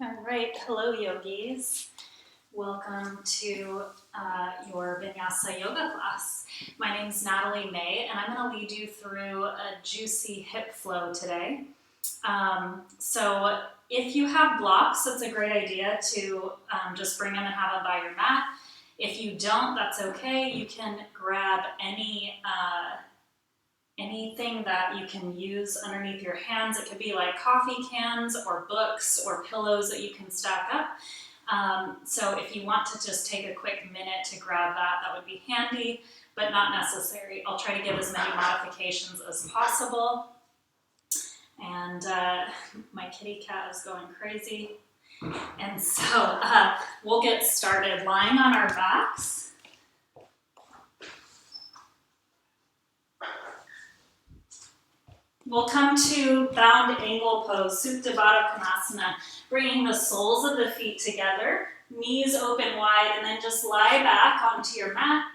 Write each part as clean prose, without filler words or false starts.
All right, hello yogis. Welcome to your Vinyasa yoga class. My name is Natalie Mae, and I'm going to lead you through a juicy hip flow today. So if you have blocks, it's a great idea to just bring them and have them by your mat. If you don't, that's okay. You can grab anything that you can use underneath your hands. It could be like coffee cans or books or pillows that you can stack up. So if you want to just take a quick minute to grab that, that would be handy, but not necessary. I'll try to give as many modifications as possible. And my kitty cat is going crazy. And so we'll get started lying on our backs. We'll come to bound angle pose, Supta Baddha Konasana, bringing the soles of the feet together, knees open wide, and then just lie back onto your mat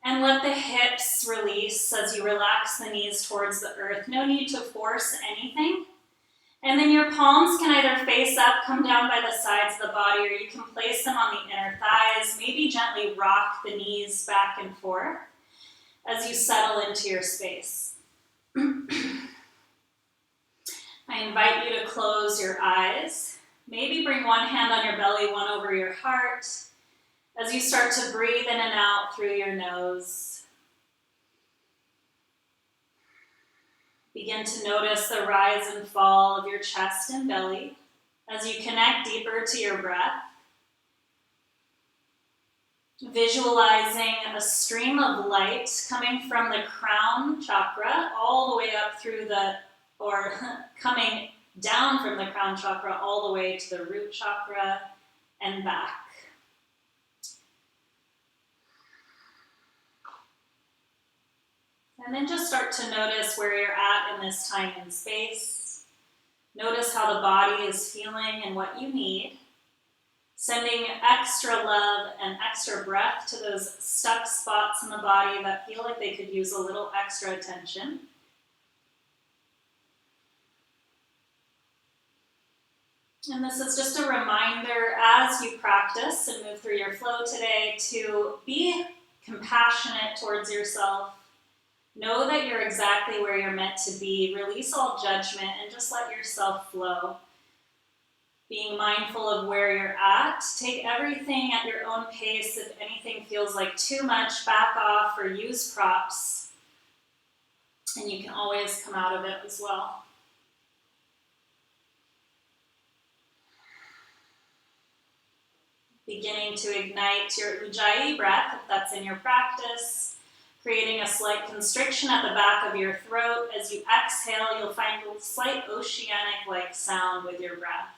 and let the hips release as you relax the knees towards the earth. No need to force anything. And then your palms can either face up, come down by the sides of the body, or you can place them on the inner thighs. Maybe gently rock the knees back and forth as you settle into your space. I invite you to close your eyes. Maybe bring one hand on your belly, one over your heart, as you start to breathe in and out through your nose. Begin to notice the rise and fall of your chest and belly as you connect deeper to your breath. Visualizing a stream of light coming from the crown chakra all the way up through or coming down from the crown chakra all the way to the root chakra and back. And then just start to notice where you're at in this time and space. Notice how the body is feeling and what you need. Sending extra love and extra breath to those stuck spots in the body that feel like they could use a little extra attention. And this is just a reminder as you practice and move through your flow today to be compassionate towards yourself. Know that you're exactly where you're meant to be. Release all judgment and just let yourself flow. Being mindful of where you're at. Take everything at your own pace. If anything feels like too much, back off or use props. And you can always come out of it as well. Beginning to ignite your Ujjayi breath, if that's in your practice. Creating a slight constriction at the back of your throat. As you exhale, you'll find a slight oceanic-like sound with your breath.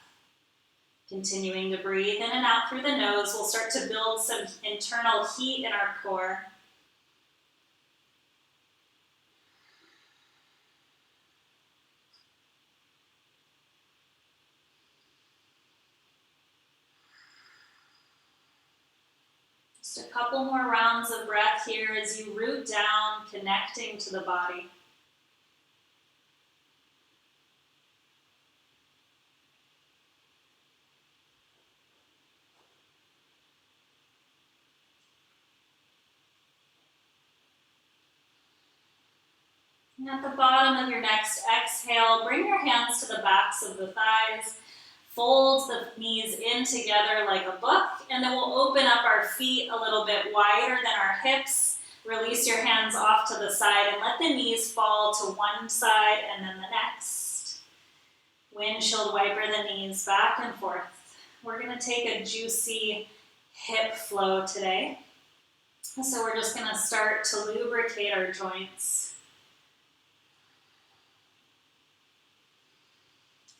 Continuing to breathe in and out through the nose, we'll start to build some internal heat in our core. Just a couple more rounds of breath here as you root down, connecting to the body. And at the bottom of your next exhale, bring your hands to the backs of the thighs. Fold the knees in together like a book, and then we'll open up our feet a little bit wider than our hips. Release your hands off to the side and let the knees fall to one side and then the next. Windshield wiper the knees back and forth. We're going to take a juicy hip flow today. So we're just going to start to lubricate our joints.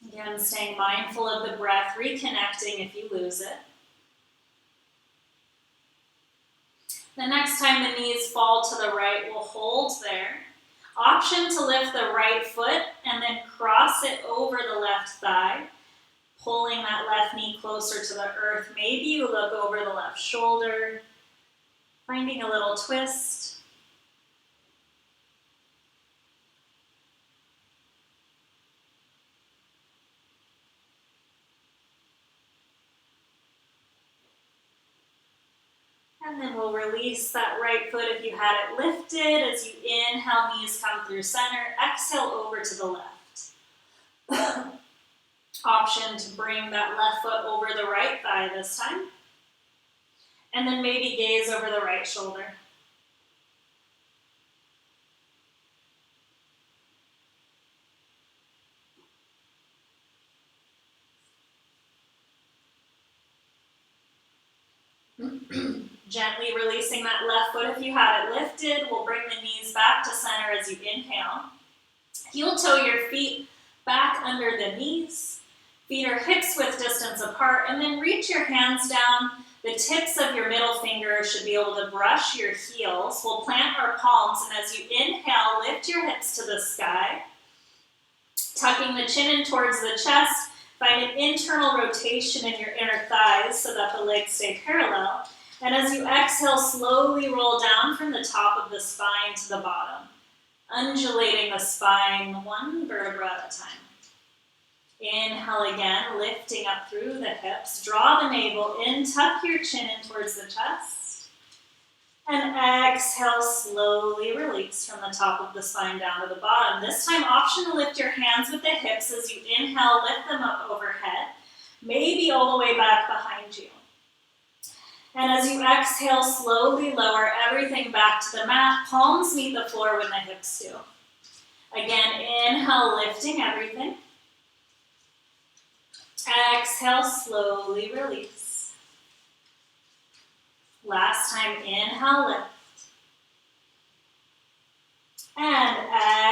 Again, staying mindful of the breath, reconnecting if you lose it. The next time the knees fall to the right, we'll hold there. Option to lift the right foot and then cross it over the left thigh, pulling that left knee closer to the earth. Maybe you look over the left shoulder, finding a little twist. And then we'll release that right foot if you had it lifted. As you inhale, knees come through center. Exhale over to the left. Option to bring that left foot over the right thigh this time. And then maybe gaze over the right shoulder. Gently releasing that left foot if you had it lifted. We'll bring the knees back to center as you inhale. Heel toe your feet back under the knees. Feet are hips width distance apart, and then reach your hands down. The tips of your middle fingers should be able to brush your heels. We'll plant our palms, and as you inhale, lift your hips to the sky. Tucking the chin in towards the chest. Find an internal rotation in your inner thighs so that the legs stay parallel. And as you exhale, slowly roll down from the top of the spine to the bottom, undulating the spine one vertebra at a time. Inhale again, lifting up through the hips. Draw the navel in, tuck your chin in towards the chest. And exhale, slowly release from the top of the spine down to the bottom. This time, option to lift your hands with the hips as you inhale, lift them up overhead, maybe all the way back behind you. And as you exhale, slowly lower everything back to the mat. Palms meet the floor when the hips do. Again, inhale, lifting everything. Exhale, slowly release. Last time, inhale, lift. And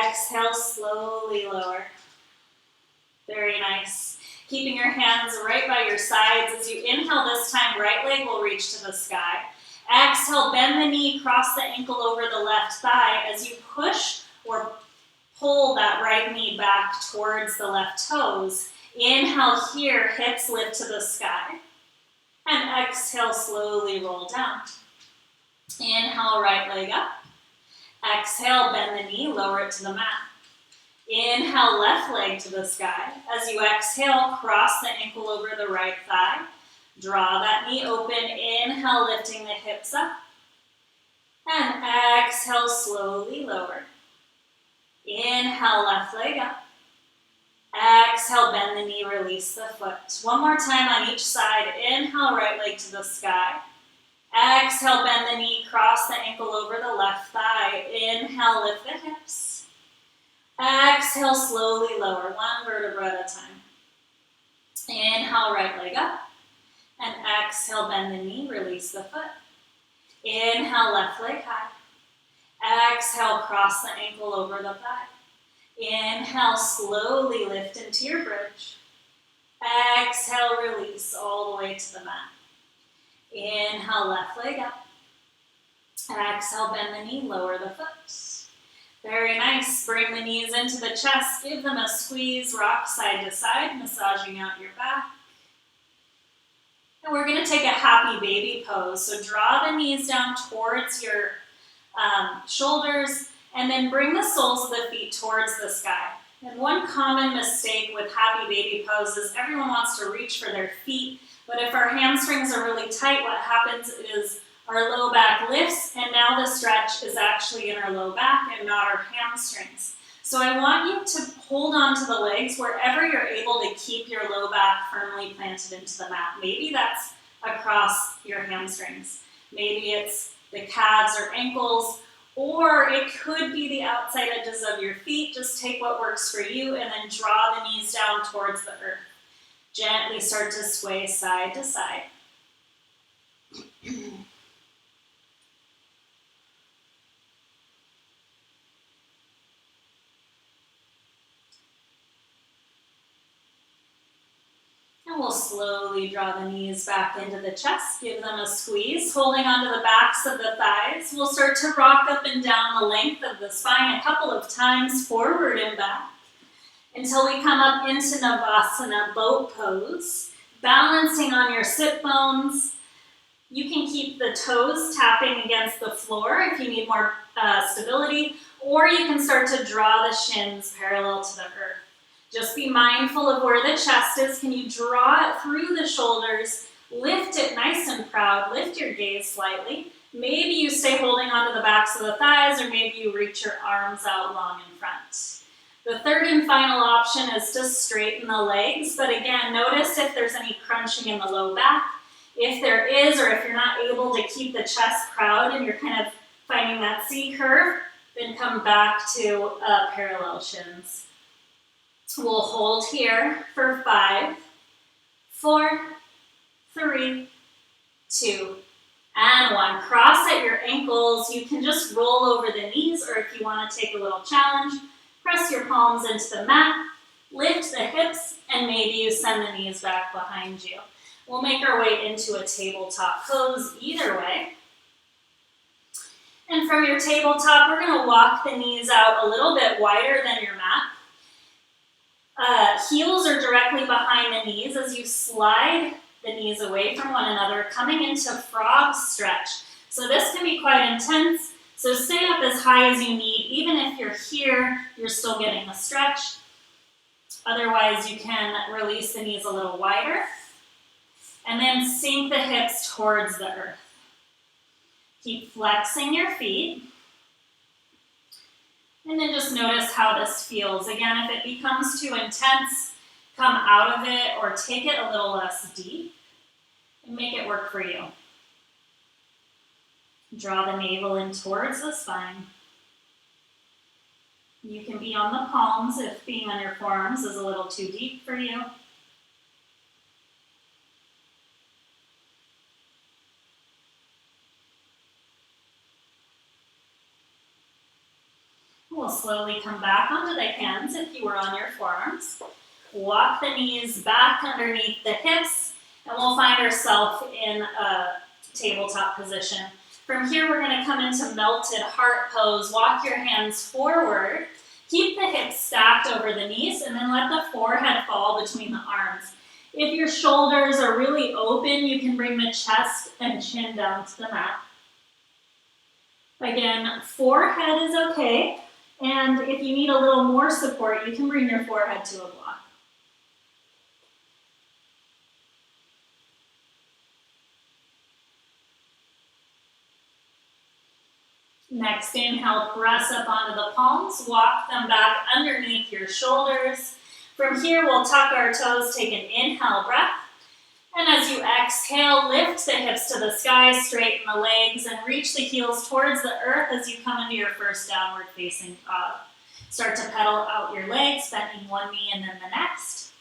exhale, slowly lower. Very nice. Keeping your hands right by your sides. As you inhale this time, right leg will reach to the sky. Exhale, bend the knee, cross the ankle over the left thigh. As you push or pull that right knee back towards the left toes. Inhale here, hips lift to the sky. And exhale, slowly roll down. Inhale, right leg up. Exhale, bend the knee, lower it to the mat. Inhale, left leg to the sky. As you exhale, cross the ankle over the right thigh. Draw that knee open. Inhale, lifting the hips up. And exhale, slowly lower. Inhale, left leg up. Exhale, bend the knee, release the foot. One more time on each side. Inhale, right leg to the sky. Exhale, bend the knee, cross the ankle over the left thigh. Inhale, lift the hips. Exhale, slowly lower, one vertebra at a time. Inhale, right leg up. And exhale, bend the knee, release the foot. Inhale, left leg high. Exhale, cross the ankle over the thigh. Inhale, slowly lift into your bridge. Exhale, release all the way to the mat. Inhale, left leg up. Exhale, bend the knee, lower the foot. Very nice. Bring the knees into the chest. Give them a squeeze. Rock side to side, massaging out your back. And we're going to take a happy baby pose. So draw the knees down towards your shoulders, and then bring the soles of the feet towards the sky. And one common mistake with happy baby pose is everyone wants to reach for their feet, but if our hamstrings are really tight, what happens is our low back lifts, and now the stretch is actually in our low back and not our hamstrings. So I want you to hold on to the legs wherever you're able to keep your low back firmly planted into the mat. Maybe that's across your hamstrings. Maybe it's the calves or ankles, or it could be the outside edges of your feet. Just take what works for you and then draw the knees down towards the earth. Gently start to sway side to side. And we'll slowly draw the knees back into the chest, give them a squeeze, holding onto the backs of the thighs. We'll start to rock up and down the length of the spine a couple of times, forward and back, until we come up into Navasana, boat pose, balancing on your sit bones. You can keep the toes tapping against the floor if you need more stability, or you can start to draw the shins parallel to the earth. Just be mindful of where the chest is. Can you draw it through the shoulders? Lift it nice and proud. Lift your gaze slightly. Maybe you stay holding onto the backs of the thighs, or maybe you reach your arms out long in front. The third and final option is to straighten the legs, but again, notice if there's any crunching in the low back. If there is, or if you're not able to keep the chest proud and you're kind of finding that C curve, then come back to parallel shins. We'll hold here for 5, 4, 3, 2, and 1. Cross at your ankles. You can just roll over the knees, or if you want to take a little challenge, press your palms into the mat, lift the hips, and maybe you send the knees back behind you. We'll make our way into a tabletop pose either way. And from your tabletop, we're going to walk the knees out a little bit wider than your mat. Heels are directly behind the knees as you slide the knees away from one another, coming into frog stretch. So this can be quite intense. So stay up as high as you need. Even if you're here, you're still getting a stretch. Otherwise, you can release the knees a little wider. And then sink the hips towards the earth. Keep flexing your feet. And then just notice how this feels. Again, if it becomes too intense, come out of it or take it a little less deep and make it work for you. Draw the navel in towards the spine. You can be on the palms if being on your forearms is a little too deep for you. We'll slowly come back onto the hands if you were on your forearms. Walk the knees back underneath the hips, and we'll find ourselves in a tabletop position. From here, we're going to come into melted heart pose. Walk your hands forward. Keep the hips stacked over the knees, and then let the forehead fall between the arms. If your shoulders are really open, you can bring the chest and chin down to the mat. Again, forehead is okay. And if you need a little more support, you can bring your forehead to a block. Next, inhale, press up onto the palms, walk them back underneath your shoulders. From here, we'll tuck our toes, take an inhale breath. And as you exhale, lift the hips to the sky, straighten the legs, and reach the heels towards the earth as you come into your first downward facing dog. Start to pedal out your legs, bending one knee and then the next.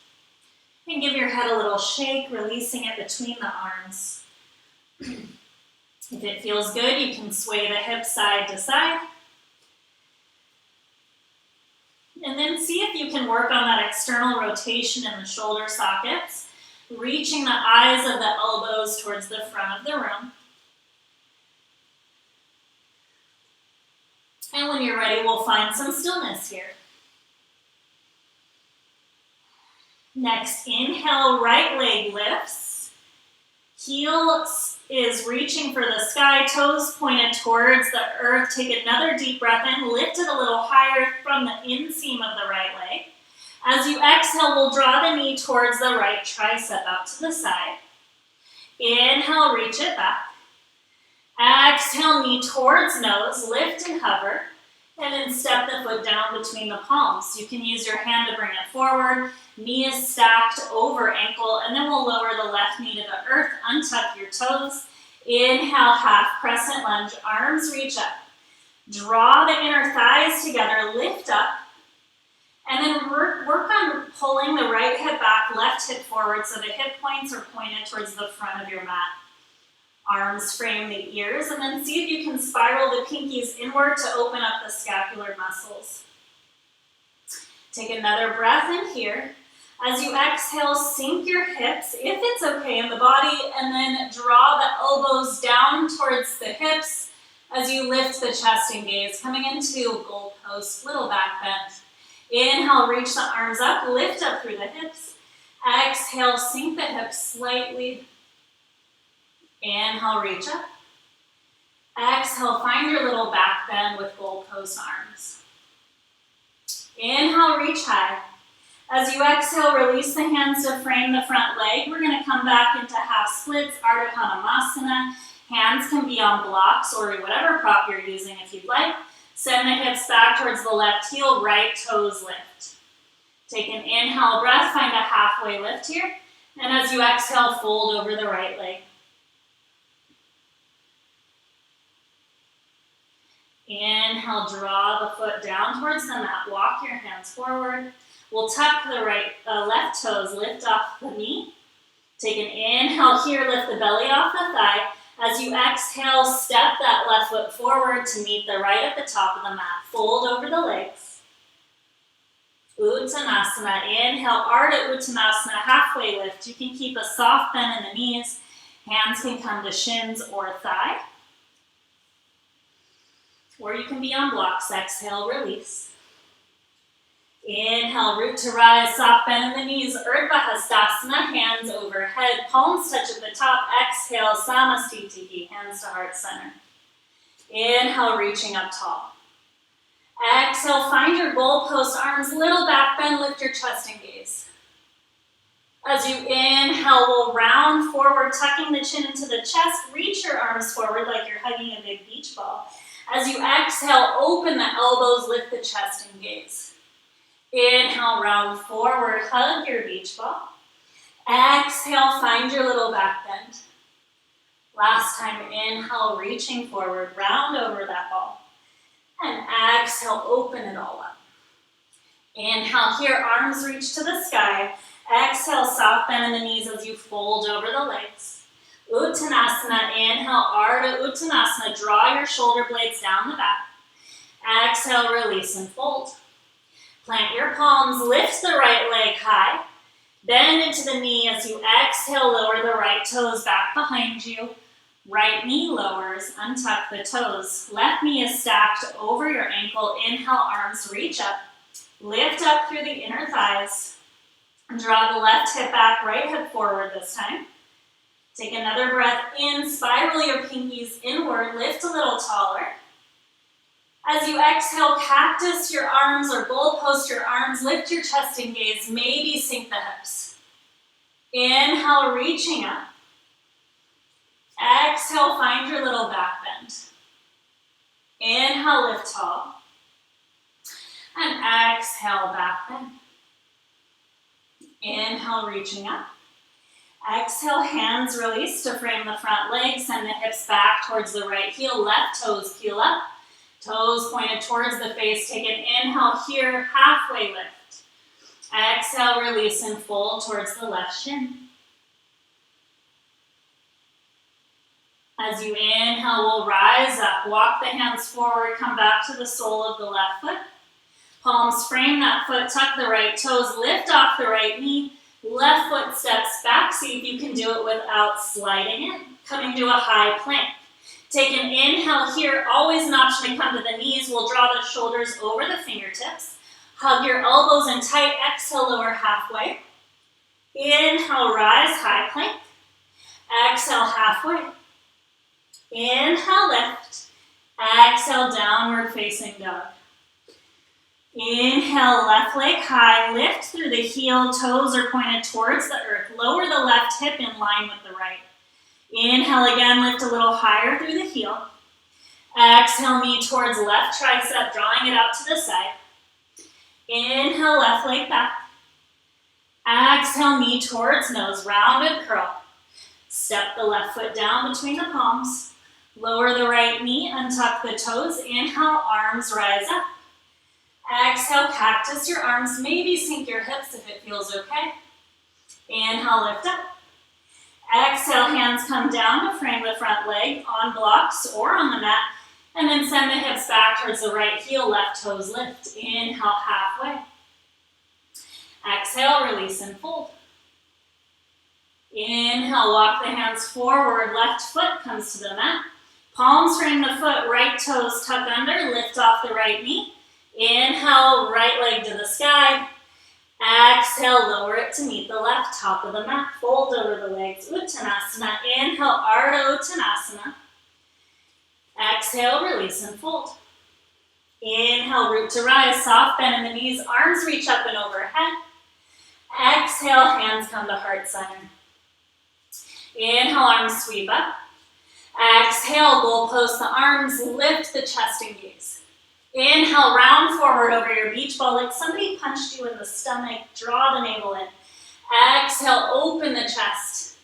And give your head a little shake, releasing it between the arms. If it feels good, you can sway the hips side to side. And then see if you can work on that external rotation in the shoulder sockets, reaching the eyes of the elbows towards the front of the room. And when you're ready, we'll find some stillness here. Next, inhale, right leg lifts. Heel is reaching for the sky, toes pointed towards the earth. Take another deep breath in, lift it a little higher from the inseam of the right leg. As you exhale, we'll draw the knee towards the right tricep out to the side. Inhale, reach it back. Exhale, knee towards nose, lift and hover, and then step the foot down between the palms. You can use your hand to bring it forward. Knee is stacked over ankle, and then we'll lower the left knee to the earth, untuck your toes. Inhale, half crescent lunge, arms reach up. Draw the inner thighs together, lift up, and then work on pulling the right hip back, left hip forward so the hip points are pointed towards the front of your mat. Arms frame the ears, and then see if you can spiral the pinkies inward to open up the scapular muscles. Take another breath in here. As you exhale, sink your hips, if it's okay in the body, and then draw the elbows down towards the hips as you lift the chest and gaze, coming into goalpost, little back bend. Inhale, reach the arms up, lift up through the hips. Exhale, sink the hips slightly. Inhale, reach up. Exhale, find your little back bend with goalpost arms. Inhale, reach high. As you exhale, release the hands to frame the front leg. We're going to come back into half splits, Ardha Padmasana. Hands can be on blocks or whatever prop you're using if you'd like. Send the hips back towards the left heel, right toes lift. Take an inhale breath, find a halfway lift here. And as you exhale, fold over the right leg. Inhale, draw the foot down towards the mat. Walk your hands forward. We'll tuck the left toes, lift off the knee. Take an inhale here, lift the belly off the thigh. As you exhale, step that left foot forward to meet the right at the top of the mat. Fold over the legs. Uttanasana. Inhale, Ardha Uttanasana, halfway lift. You can keep a soft bend in the knees. Hands can come to shins or thigh. Or you can be on blocks. Exhale, release. Inhale, root to rise, soft bend in the knees, Urdhva Hastasana, hands overhead, palms touch at the top. Exhale, Samastitihi, hands to heart center. Inhale, reaching up tall. Exhale, find your goalpost, arms, little back bend, lift your chest and gaze. As you inhale, we'll round forward, tucking the chin into the chest, reach your arms forward like you're hugging a big beach ball. As you exhale, open the elbows, lift the chest and gaze. Inhale, round forward, hug your beach ball. Exhale, find your little back bend. Last time, inhale, reaching forward, round over that ball. And exhale, open it all up. Inhale here, arms reach to the sky. Exhale, soft bend in the knees as you fold over the legs. Uttanasana, inhale, Ardha Uttanasana, draw your shoulder blades down the back. Exhale, release and fold. Plant your palms, lift the right leg high. Bend into the knee as you exhale, lower the right toes back behind you. Right knee lowers, untuck the toes. Left knee is stacked over your ankle. Inhale, arms reach up. Lift up through the inner thighs. Draw the left hip back, right hip forward this time. Take another breath in, spiral your pinkies inward, lift a little taller. As you exhale, cactus your arms or goalpost your arms, lift your chest and gaze, maybe sink the hips. Inhale, reaching up. Exhale, find your little back bend. Inhale, lift tall. And exhale, back bend. Inhale, reaching up. Exhale, hands release to frame the front leg. Send the hips back towards the right heel. Left toes peel up. Toes pointed towards the face. Take an inhale here, halfway lift. Exhale, release and fold towards the left shin. As you inhale, we'll rise up. Walk the hands forward. Come back to the sole of the left foot. Palms frame that foot. Tuck the right toes. Lift off the right knee. Left foot steps back. See if you can do it without sliding it. Coming to a high plank. Take an inhale here. Always an option to come to the knees. We'll draw the shoulders over the fingertips. Hug your elbows in tight. Exhale, lower halfway. Inhale, rise, high plank. Exhale, halfway. Inhale, lift. Exhale, downward facing dog. Inhale, left leg high. Lift through the heel. Toes are pointed towards the earth. Lower the left hip in line with the right. Inhale again, lift a little higher through the heel. Exhale, knee towards left tricep, drawing it out to the side. Inhale, left leg back. Exhale, knee towards nose, rounded curl. Step the left foot down between the palms. Lower the right knee, untuck the toes. Inhale, arms rise up. Exhale, cactus your arms. Maybe sink your hips if it feels okay. Inhale, lift up. Exhale, hands come down to frame the front leg on blocks or on the mat. And then send the hips back towards the right heel, left toes lift. Inhale, halfway. Exhale, release and fold. Inhale, walk the hands forward, left foot comes to the mat. Palms frame the foot, right toes tuck under, lift off the right knee. Inhale, right leg to the sky. Exhale, lower it to meet the left, top of the mat. Fold over the legs, Uttanasana. Inhale, Ardha Uttanasana. Exhale, release and fold. Inhale, root to rise, soft bend in the knees, arms reach up and overhead. Exhale, hands come to heart center. Inhale, arms sweep up. Exhale, goalpost the arms, lift the chest and gaze. Inhale, round forward over your beach ball like somebody punched you in the stomach. Draw the navel in. Exhale, open the chest.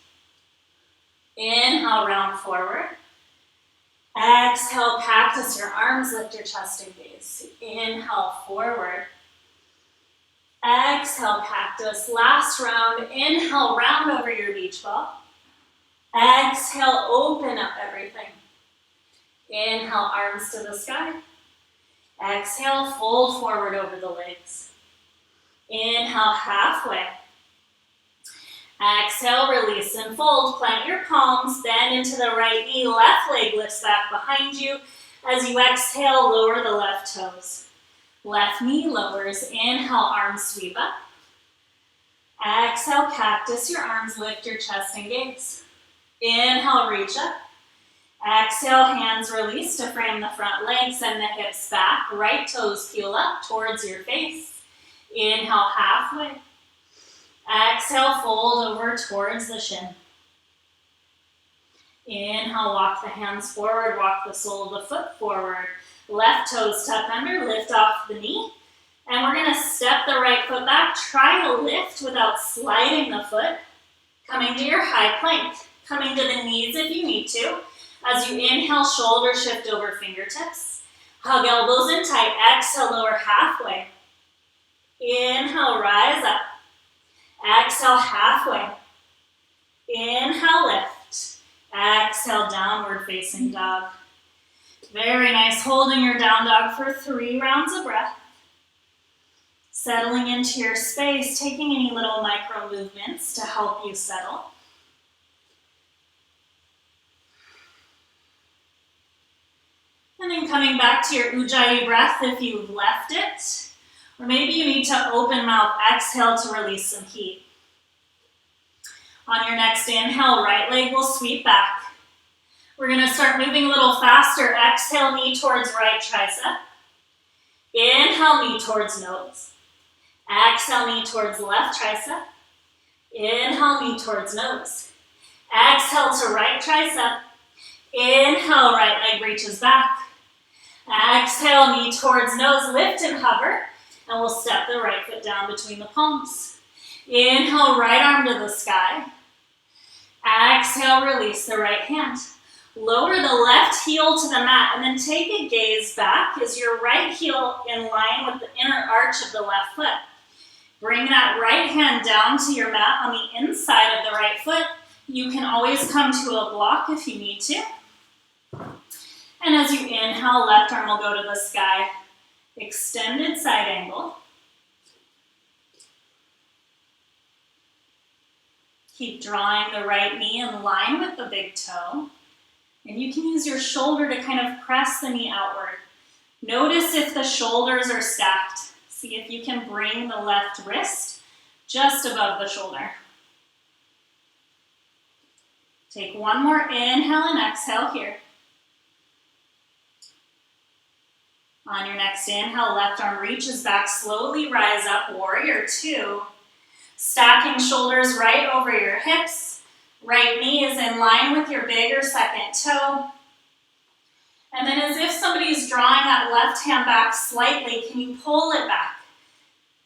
Inhale, round forward. Exhale, cactus your arms, lift your chest and gaze. Inhale, forward. Exhale, cactus. Last round. Inhale, round over your beach ball. Exhale, open up everything. Inhale, arms to the sky. Exhale, fold forward over the legs. Inhale, halfway. Exhale, release and fold. Plant your palms, bend into the right knee. Left leg lifts back behind you. As you exhale, lower the left toes. Left knee lowers. Inhale, arms sweep up. Exhale, cactus your arms, lift your chest and gaze. Inhale, reach up. Exhale, hands release to frame the front legs, send the hips back. Right toes peel up towards your face. Inhale, halfway. Exhale, fold over towards the shin. Inhale, walk the hands forward, walk the sole of the foot forward. Left toes tuck under, lift off the knee. And we're gonna step the right foot back. Try to lift without sliding the foot. Coming to your high plank. Coming to the knees if you need to. As you inhale, shoulder shift over fingertips. Hug elbows in tight. Exhale, lower halfway. Inhale, rise up. Exhale, halfway. Inhale, lift. Exhale, downward facing dog. Very nice. Holding your down dog for 3 rounds of breath. Settling into your space, taking any little micro movements to help you settle. And then coming back to your Ujjayi breath if you've left it. Or maybe you need to open mouth, exhale to release some heat. On your next inhale, right leg will sweep back. We're gonna start moving a little faster. Exhale, knee towards right tricep. Inhale, knee towards nose. Exhale, knee towards left tricep. Inhale, knee towards nose. Exhale to right tricep. Inhale, right leg reaches back. Exhale, knee towards nose, lift and hover. And we'll step the right foot down between the palms. Inhale, right arm to the sky. Exhale, release the right hand. Lower the left heel to the mat and then take a gaze back as your right heel in line with the inner arch of the left foot. Bring that right hand down to your mat on the inside of the right foot. You can always come to a block if you need to. And as you inhale, left arm will go to the sky. Extended side angle. Keep drawing the right knee in line with the big toe. And you can use your shoulder to kind of press the knee outward. Notice if the shoulders are stacked. See if you can bring the left wrist just above the shoulder. Take one more inhale and exhale here. On your next inhale, left arm reaches back, slowly rise up, warrior 2. Stacking shoulders right over your hips. Right knee is in line with your bigger second toe. And then as if somebody's drawing that left hand back slightly, can you pull it back?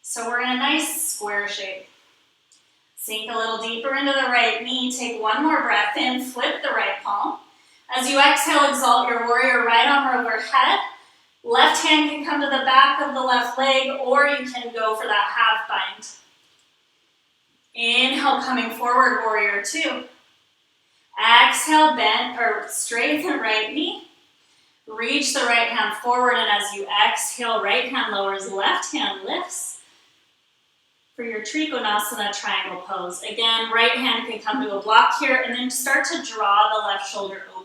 So we're in a nice square shape. Sink a little deeper into the right knee. Take one more breath in, flip the right palm. As you exhale, exalt your warrior, right arm overhead. Left hand can come to the back of the left leg, or you can go for that half bind. Inhale, coming forward, warrior 2. Exhale, bend or straighten right knee. Reach the right hand forward, and as you exhale, right hand lowers, left hand lifts for your Trikonasana triangle pose. Again, right hand can come to a block here, and then start to draw the left shoulder open.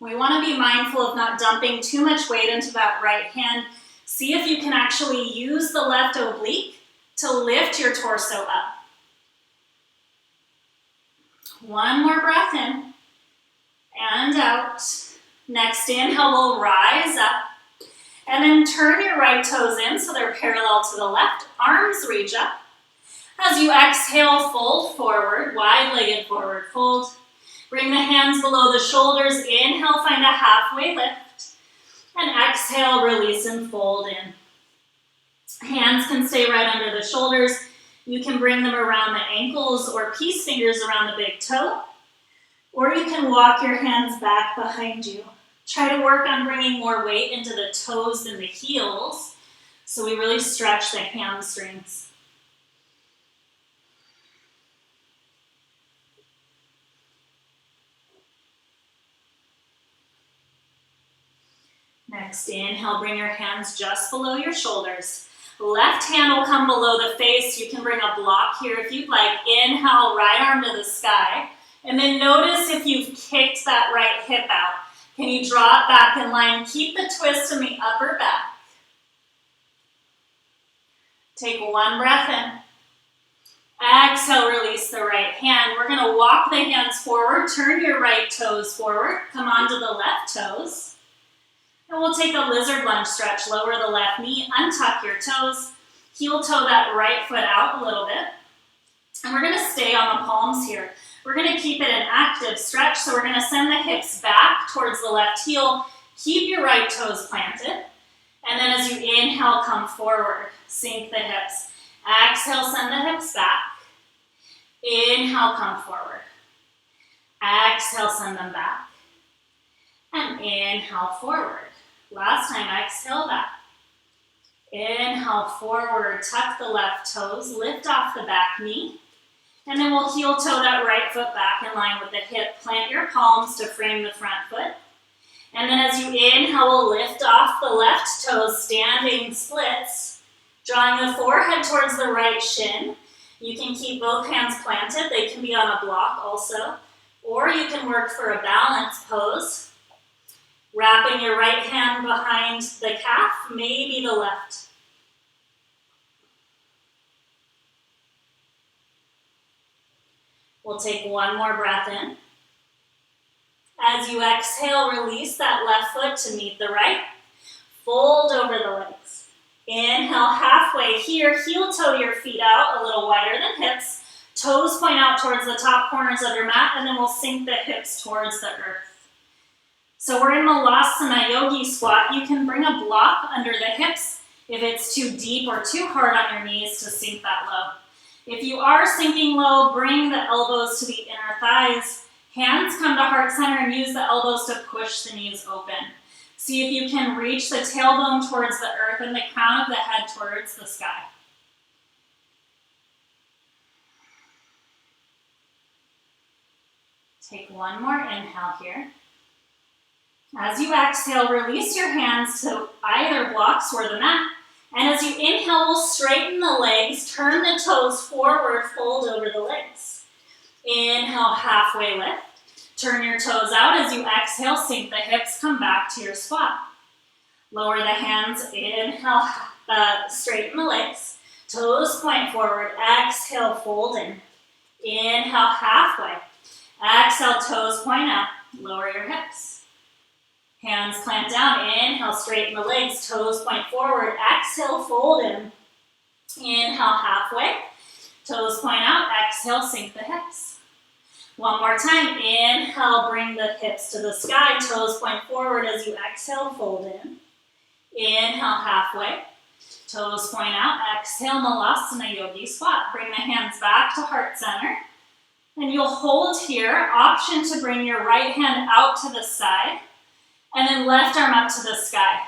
We want to be mindful of not dumping too much weight into that right hand. See if you can actually use the left oblique to lift your torso up. One more breath in and out. Next inhale, we'll rise up. And then turn your right toes in so they're parallel to the left. Arms reach up. As you exhale, fold forward, wide-legged forward fold. Bring the hands below the shoulders. Inhale, find a halfway lift. And exhale, release and fold in. Hands can stay right under the shoulders. You can bring them around the ankles or peace fingers around the big toe. Or you can walk your hands back behind you. Try to work on bringing more weight into the toes than the heels, so we really stretch the hamstrings. Next, inhale, bring your hands just below your shoulders. Left hand will come below the face. You can bring a block here if you'd like. Inhale, right arm to the sky. And then notice if you've kicked that right hip out. Can you draw it back in line? Keep the twist in the upper back. Take one breath in. Exhale, release the right hand. We're going to walk the hands forward. Turn your right toes forward. Come onto the left toes. And we'll take a lizard lunge stretch. Lower the left knee, untuck your toes. Heel toe that right foot out a little bit. And we're going to stay on the palms here. We're going to keep it an active stretch, so we're going to send the hips back towards the left heel. Keep your right toes planted. And then as you inhale, come forward. Sink the hips. Exhale, send the hips back. Inhale, come forward. Exhale, send them back. And inhale, forward. Last time, exhale back. Inhale, forward. Tuck the left toes. Lift off the back knee. And then we'll heel toe that right foot back in line with the hip. Plant your palms to frame the front foot. And then as you inhale, we'll lift off the left toes, standing splits, drawing the forehead towards the right shin. You can keep both hands planted. They can be on a block also. Or you can work for a balance pose. Wrapping your right hand behind the calf, maybe the left. We'll take one more breath in. As you exhale, release that left foot to meet the right. Fold over the legs. Inhale, halfway here. Heel toe your feet out a little wider than hips. Toes point out towards the top corners of your mat, and then we'll sink the hips towards the earth. So we're in Malasana Yogi Squat. You can bring a block under the hips if it's too deep or too hard on your knees to sink that low. If you are sinking low, bring the elbows to the inner thighs. Hands come to heart center and use the elbows to push the knees open. See if you can reach the tailbone towards the earth and the crown of the head towards the sky. Take one more inhale here. As you exhale, release your hands to either blocks or the mat. And as you inhale, we'll straighten the legs, turn the toes forward, fold over the legs. Inhale, halfway lift. Turn your toes out. As you exhale, sink the hips, come back to your squat. Lower the hands, inhale, straighten the legs. Toes point forward, exhale, fold in. Inhale, halfway. Exhale, toes point out, lower your hips. Hands plant down, inhale, straighten the legs, toes point forward, exhale, fold in. Inhale, halfway, toes point out, exhale, sink the hips. One more time, inhale, bring the hips to the sky, toes point forward as you exhale, fold in. Inhale, halfway, toes point out, exhale, Malasana Yogi Squat. Bring the hands back to heart center. And you'll hold here, option to bring your right hand out to the side. And then left arm up to the sky.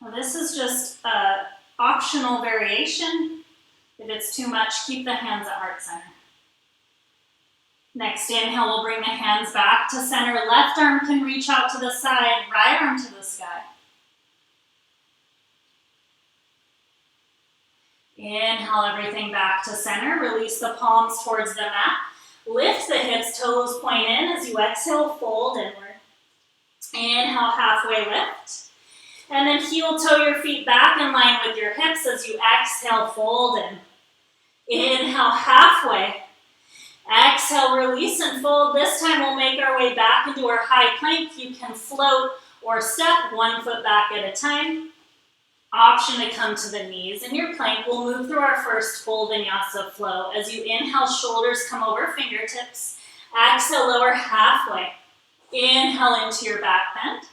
Now this is just an optional variation. If it's too much, keep the hands at heart center. Next inhale, we'll bring the hands back to center. Left arm can reach out to the side, right arm to the sky. Inhale everything back to center. Release the palms towards the mat. Lift the hips, toes point in. As you exhale, fold inward. Inhale, halfway lift. And then heel toe your feet back in line with your hips as you exhale, fold in. Inhale, halfway. Exhale, release and fold. This time we'll make our way back into our high plank. You can float or step one foot back at a time. Option to come to the knees. In your plank, we'll move through our first full vinyasa flow. As you inhale, shoulders come over fingertips. Exhale, lower halfway. Inhale into your back bend.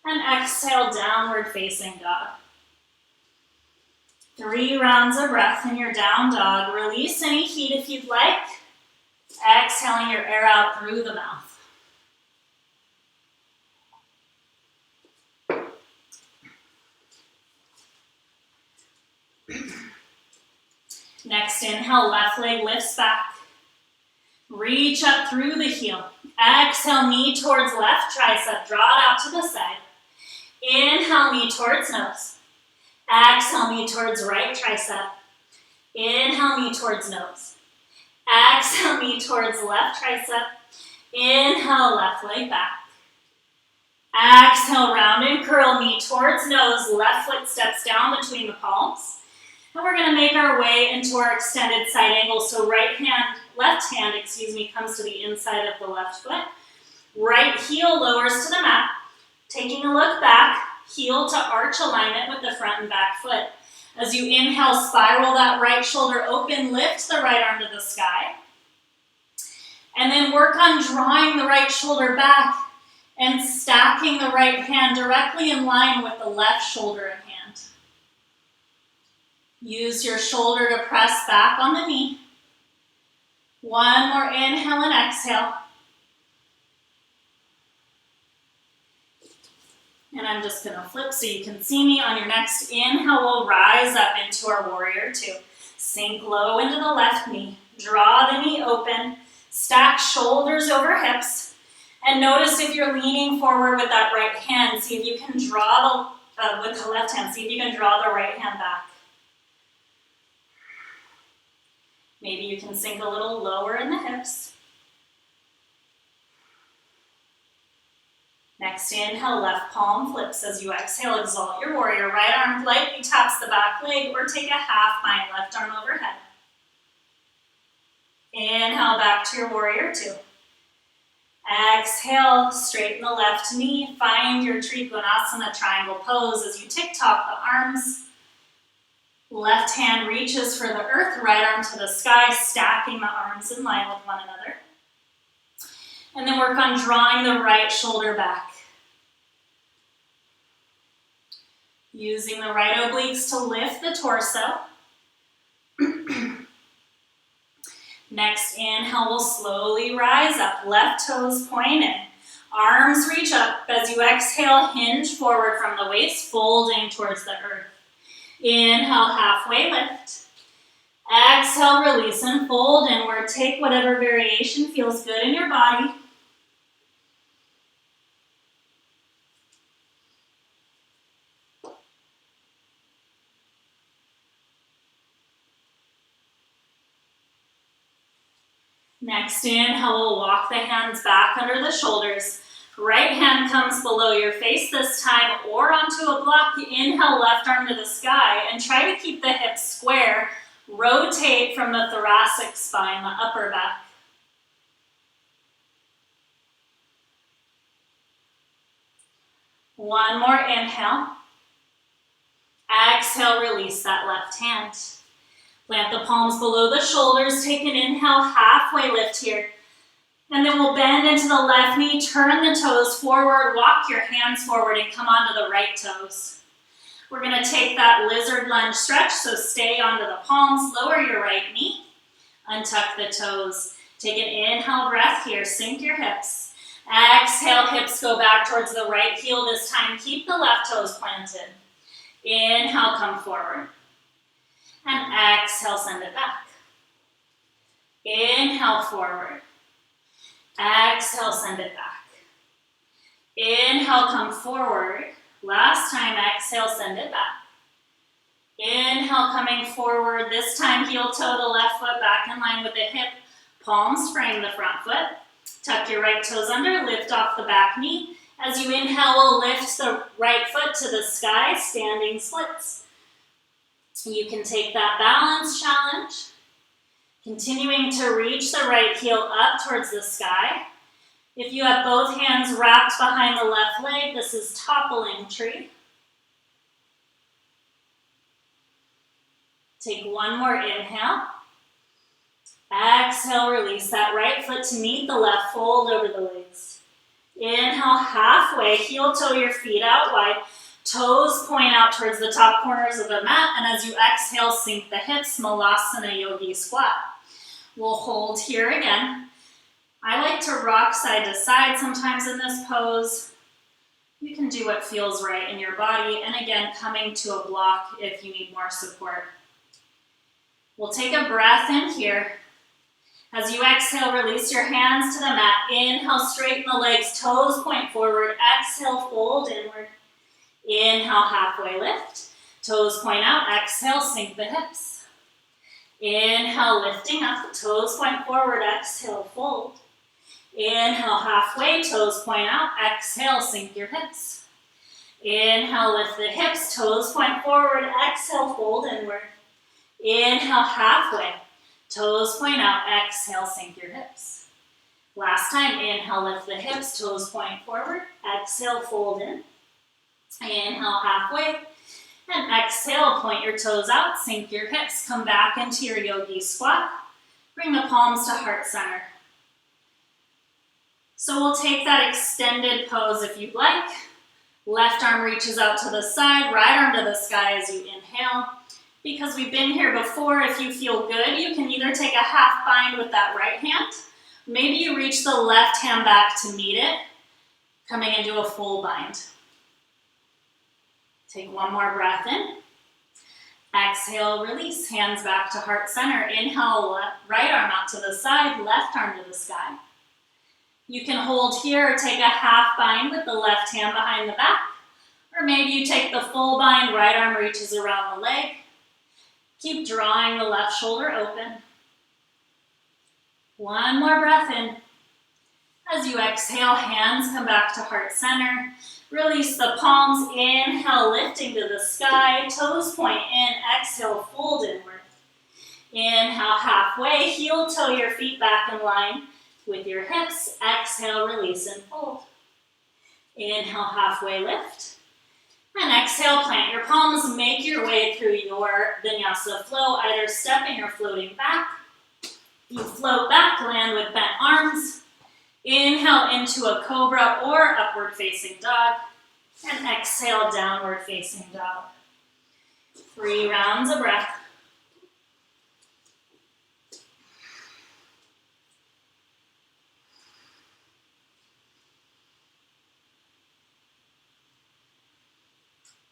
And exhale, downward facing dog. 3 rounds of breath in your down dog. Release any heat if you'd like. Exhaling your air out through the mouth. Next inhale, left leg lifts back. Reach up through the heel. Exhale, knee towards left tricep. Draw it out to the side. Inhale, knee towards nose. Exhale, knee towards right tricep. Inhale, knee towards nose. Exhale, knee towards left tricep. Inhale, left leg back. Exhale, round and curl, knee towards nose. Left foot steps down between the palms. And we're going to make our way into our extended side angle. So left hand, comes to the inside of the left foot. Right heel lowers to the mat. Taking a look back, heel to arch alignment with the front and back foot. As you inhale, spiral that right shoulder open, lift the right arm to the sky. And then work on drawing the right shoulder back and stacking the right hand directly in line with the left shoulder and hand. Use your shoulder to press back on the knee. One more inhale and exhale. And I'm just going to flip so you can see me. On your next inhale, we'll rise up into our warrior two. Sink low into the left knee. Draw the knee open. Stack shoulders over hips. And notice if you're leaning forward with that right hand, see if you can draw with the left hand, see if you can draw the right hand back. Maybe you can sink a little lower in the hips. Next inhale, left palm flips. As you exhale, exalt your warrior. Right arm lightly taps the back leg or take a half bind, left arm overhead. Inhale, back to your warrior two. Exhale, straighten the left knee. Find your Trikonasana triangle pose as you tick-tock the arms. Left hand reaches for the earth, right arm to the sky, stacking the arms in line with one another. And then work on drawing the right shoulder back. Using the right obliques to lift the torso. Next inhale, we'll slowly rise up. Left toes point in. Arms reach up. As you exhale, hinge forward from the waist, folding towards the earth. Inhale, halfway lift. Exhale, release and fold inward. Take whatever variation feels good in your body. Next inhale, we'll walk the hands back under the shoulders. Right hand comes below your face this time or onto a block. Inhale, left arm to the sky and try to keep the hips square. Rotate from the thoracic spine, the upper back. One more inhale. Exhale, release that left hand. Plant the palms below the shoulders. Take an inhale, halfway lift here. And then we'll bend into the left knee, turn the toes forward, walk your hands forward and come onto the right toes. We're going to take that lizard lunge stretch, so stay onto the palms, lower your right knee, untuck the toes. Take an inhale breath here, sink your hips. Exhale, hips go back towards the right heel this time. Keep the left toes planted. Inhale, come forward. And exhale, send it back. Inhale, forward. Exhale, send it back. Inhale, come forward. Last time, exhale, send it back. Inhale, coming forward. This time, heel toe the left foot back in line with the hip. Palms frame the front foot. Tuck your right toes under, lift off the back knee. As you inhale, we'll lift the right foot to the sky, standing splits. You can take that balance challenge. Continuing to reach the right heel up towards the sky. If you have both hands wrapped behind the left leg, this is toppling tree. Take one more inhale. Exhale, release that right foot to meet the left, fold over the legs. Inhale, halfway, heel toe your feet out wide. Toes point out towards the top corners of the mat, and as you exhale, sink the hips, Malasana Yogi Squat. We'll hold here again. I like to rock side to side sometimes in this pose. You can do what feels right in your body, and again, coming to a block if you need more support. We'll take a breath in here. As you exhale, release your hands to the mat. Inhale, straighten the legs, toes point forward. Exhale, fold inward. Inhale, halfway lift. Toes point out. Exhale, sink the hips. Inhale, lifting up. Toes point forward. Exhale, fold. Inhale, halfway. Toes point out. Exhale, sink your hips. Inhale, lift the hips. Toes point forward. Exhale, fold inward. Inhale, halfway. Toes point out. Exhale, sink your hips. Last time, inhale, lift the hips. Toes point forward. Exhale, fold in. Inhale, halfway. And exhale, point your toes out. Sink your hips. Come back into your yogi squat. Bring the palms to heart center. So we'll take that extended pose if you'd like. Left arm reaches out to the side. Right arm to the sky as you inhale. Because we've been here before, if you feel good, you can either take a half bind with that right hand. Maybe you reach the left hand back to meet it, coming into a full bind. Take one more breath in. Exhale, release, hands back to heart center. Inhale, right arm out to the side, left arm to the sky. You can hold here or take a half bind with the left hand behind the back. Or maybe you take the full bind, right arm reaches around the leg. Keep drawing the left shoulder open. One more breath in. As you exhale, hands come back to heart center. Release the palms. Inhale, lifting to the sky. Toes point in. Exhale, fold inward. Inhale, halfway. Heel toe your feet back in line with your hips. Exhale, release and fold. Inhale, halfway lift. And exhale, plant your palms, make your way through your vinyasa flow, either stepping or floating back. You float back, land with bent arms. Inhale into a cobra or upward facing dog. And exhale, downward facing dog. 3 rounds of breath.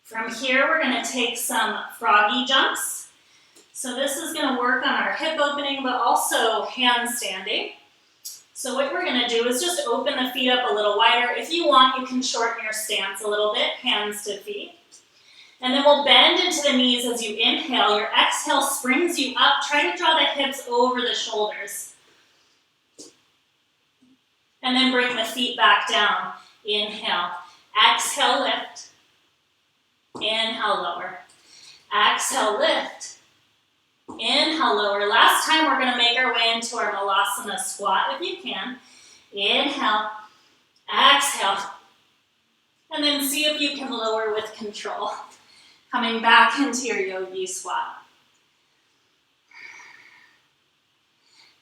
From here, we're going to take some froggy jumps. So this is going to work on our hip opening, but also handstanding. So what we're going to do is just open the feet up a little wider. If you want, you can shorten your stance a little bit, hands to feet. And then we'll bend into the knees as you inhale. Your exhale springs you up. Try to draw the hips over the shoulders. And then bring the feet back down. Inhale. Exhale, lift. Inhale, lower. Exhale, lift. Inhale, lower. Last time, we're going to make our way into our Malasana squat if you can. Inhale. Exhale. And then see if you can lower with control. Coming back into your yogi squat.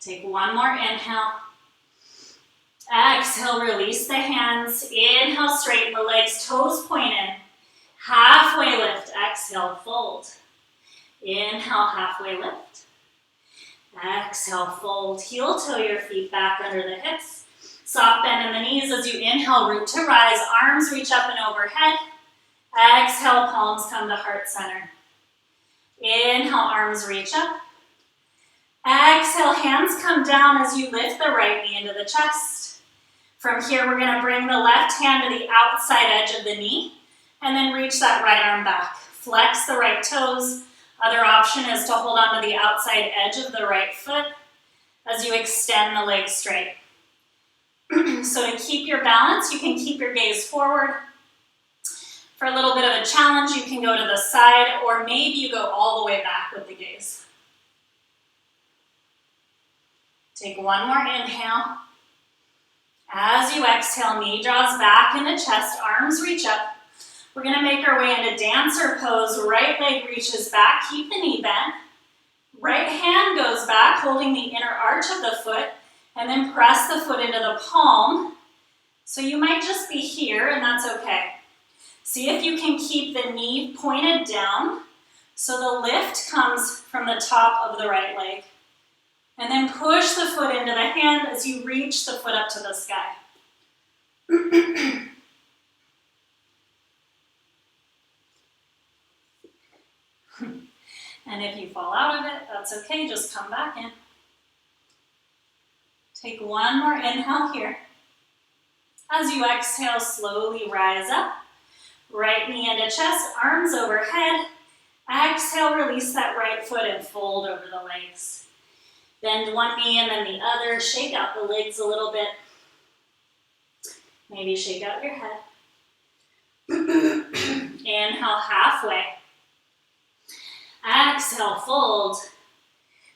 Take one more inhale. Exhale, release the hands. Inhale, straighten the legs, toes point in. Halfway lift, exhale, fold. Inhale, halfway lift. Exhale, fold. Heel toe your feet back under the hips. Soft bend in the knees as you inhale, root to rise. Arms reach up and overhead. Exhale, palms come to heart center. Inhale, arms reach up. Exhale, hands come down as you lift the right knee into the chest. From here, we're going to bring the left hand to the outside edge of the knee. And then reach that right arm back. Flex the right toes. Other option is to hold on to the outside edge of the right foot as you extend the leg straight. So to keep your balance, you can keep your gaze forward. For a little bit of a challenge, you can go to the side, or maybe you go all the way back with the gaze. Take one more inhale. As you exhale, knee draws back in the chest, arms reach up. We're going to make our way into dancer pose. Right leg reaches back. Keep the knee bent. Right hand goes back, holding the inner arch of the foot, and then press the foot into the palm. So you might just be here, and that's okay. See if you can keep the knee pointed down, so the lift comes from the top of the right leg. And then push the foot into the hand as you reach the foot up to the sky. And if you fall out of it, that's okay, just come back in. Take one more inhale here. As you exhale, slowly rise up. Right knee into chest, arms overhead. Exhale, release that right foot and fold over the legs. Bend one knee and then the other. Shake out the legs a little bit. Maybe shake out your head. Inhale, halfway. Exhale, fold.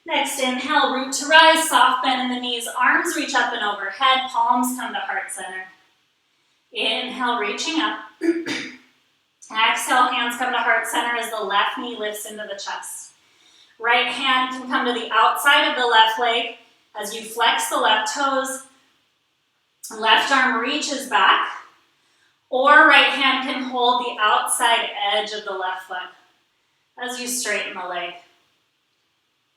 Next inhale, root to rise, soft bend in the knees, arms reach up and overhead, palms come to heart center. Inhale, reaching up. Exhale, hands come to heart center as the left knee lifts into the chest. Right hand can come to the outside of the left leg as you flex the left toes. Left arm reaches back, or right hand can hold the outside edge of the left foot as you straighten the leg.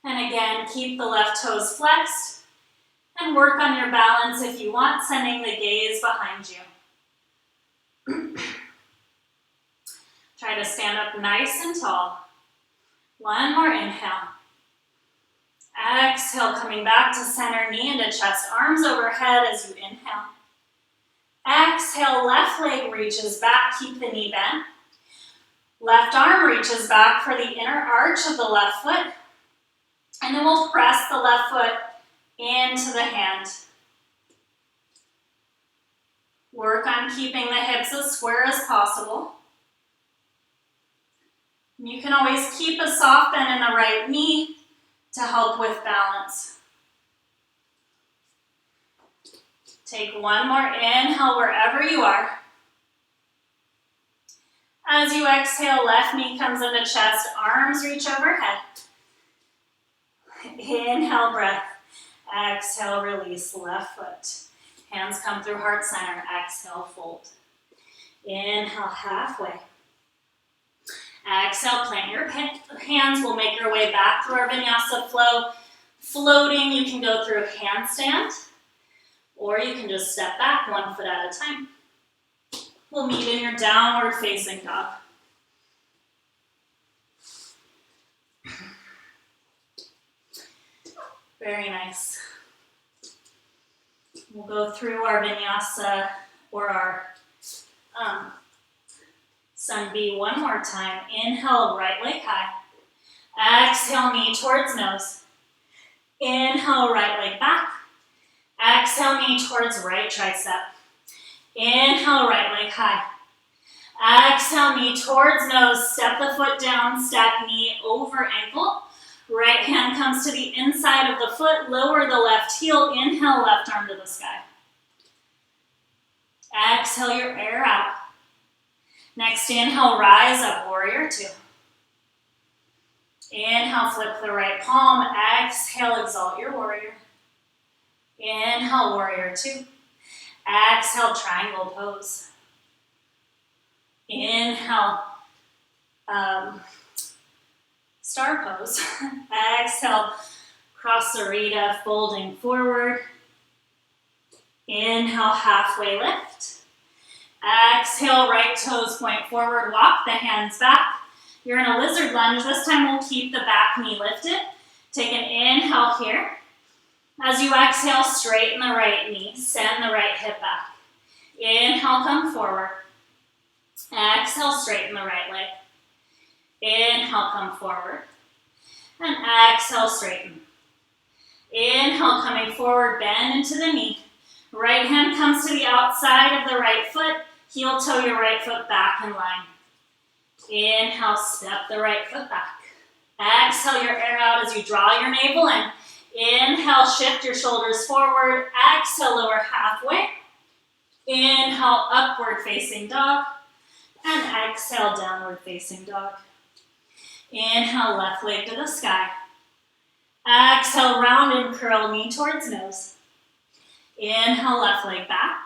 And again, keep the left toes flexed and work on your balance if you want, sending the gaze behind you. Try to stand up nice and tall. One more inhale. Exhale, coming back to center, knee into chest, arms overhead as you inhale. Exhale, left leg reaches back, keep the knee bent. Left arm reaches back for the inner arch of the left foot. And then we'll press the left foot into the hand. Work on keeping the hips as square as possible. You can always keep a soft bend in the right knee to help with balance. Take one more inhale wherever you are. As you exhale, left knee comes into chest, arms reach overhead. Inhale, breath. Exhale, release, left foot. Hands come through heart center. Exhale, fold. Inhale, halfway. Exhale, plant your hands. We'll make your way back through our vinyasa flow. Floating, you can go through a handstand, or you can just step back one foot at a time. We'll meet in your downward facing dog. Very nice. We'll go through our vinyasa or our sun B one more time. Inhale, right leg high. Exhale, knee towards nose. Inhale, right leg back. Exhale, knee towards right tricep. Inhale, right leg high. Exhale, knee towards nose. Step the foot down, stack knee over ankle. Right hand comes to the inside of the foot, lower the left heel, inhale, left arm to the sky. Exhale your air out. Next inhale, rise up, warrior two. Inhale, flip the right palm. Exhale, exalt your warrior. Inhale, warrior two. Exhale, triangle pose. Inhale, star pose. Exhale, Krasarita, folding forward. Inhale, halfway lift. Exhale, right toes point forward, walk the hands back. You're in a lizard lunge. This time we'll keep the back knee lifted. Take an inhale here. As you exhale, straighten the right knee, send the right hip back. Inhale, come forward. Exhale, straighten the right leg. Inhale, come forward. And exhale, straighten. Inhale, coming forward, bend into the knee. Right hand comes to the outside of the right foot. Heel toe your right foot back in line. Inhale, step the right foot back. Exhale your air out as you draw your navel in. Inhale, shift your shoulders forward. Exhale, lower halfway. Inhale, upward facing dog. And exhale, downward facing dog. Inhale, left leg to the sky. Exhale, round and curl, knee towards nose. Inhale, left leg back.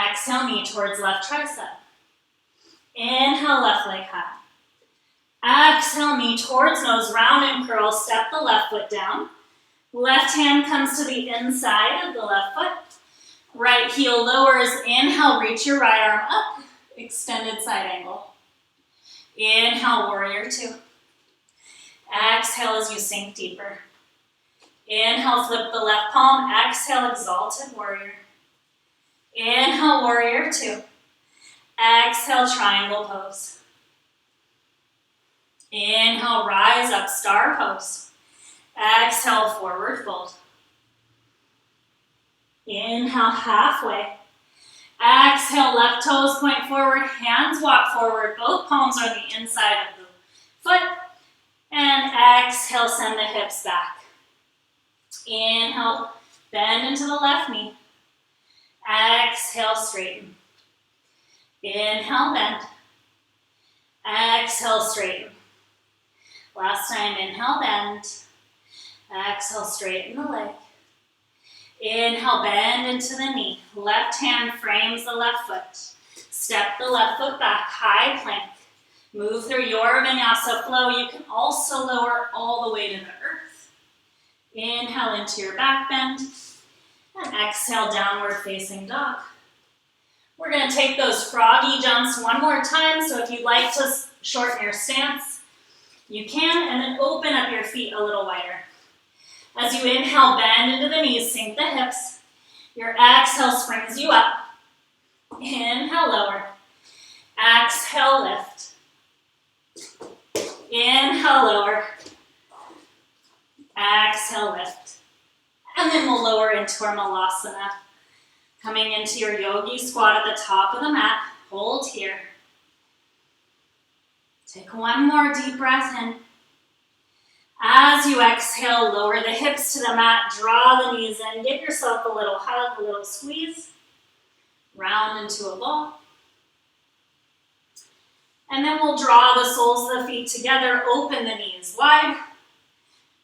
Exhale, knee towards left tricep. Inhale, left leg high. Exhale, knee towards nose, round and curl, step the left foot down. Left hand comes to the inside of the left foot. Right heel lowers, inhale, reach your right arm up, extended side angle. Inhale, warrior two. Exhale as you sink deeper. Inhale, flip the left palm, exhale, exalted warrior. Inhale, warrior two. Exhale, triangle pose. Inhale, rise up, star pose. Exhale, forward fold. Inhale, halfway. Exhale, left toes point forward, hands walk forward, both palms are on the inside of the foot. And exhale, send the hips back. Inhale, bend into the left knee. Exhale, straighten. Inhale, bend. Exhale, straighten. Last time, inhale, bend. Exhale, straighten the leg. Inhale, bend into the knee. Left hand frames the left foot. Step the left foot back, high plank. Move through your vinyasa flow. You can also lower all the way to the earth. Inhale into your back bend. And exhale, downward facing dog. We're going to take those froggy jumps one more time. So if you'd like to shorten your stance, you can. And then open up your feet a little wider. As you inhale, bend into the knees, sink the hips. Your exhale springs you up. Inhale, lower. Exhale, lift. Inhale, lower. Exhale, lift. And then we'll lower into our malasana. Coming into your yogi squat at the top of the mat. Hold here. Take one more deep breath in. As you exhale, lower the hips to the mat, draw the knees in, give yourself a little hug, a little squeeze, round into a ball. And then we'll draw the soles of the feet together, open the knees wide.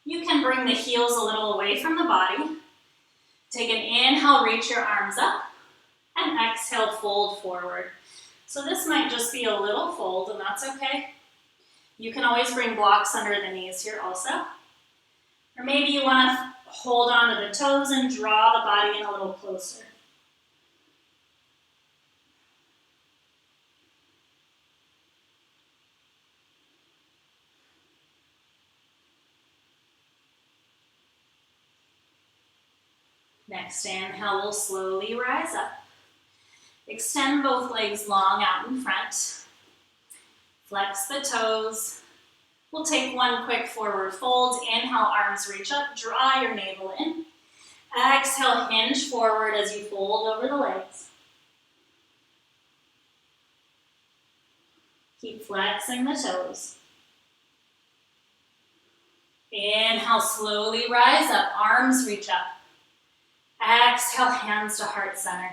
You can bring the heels a little away from the body. Take an inhale, reach your arms up, and exhale, fold forward. So this might just be a little fold, and that's okay. You can always bring blocks under the knees here also. Or maybe you want to hold on to the toes and draw the body in a little closer. Next inhale, we'll slowly rise up. Extend both legs long out in front. Flex the toes. We'll take one quick forward fold. Inhale, arms reach up, draw your navel in. Exhale, hinge forward as you fold over the legs. Keep flexing the toes. Inhale, slowly rise up, arms reach up. Exhale, hands to heart center.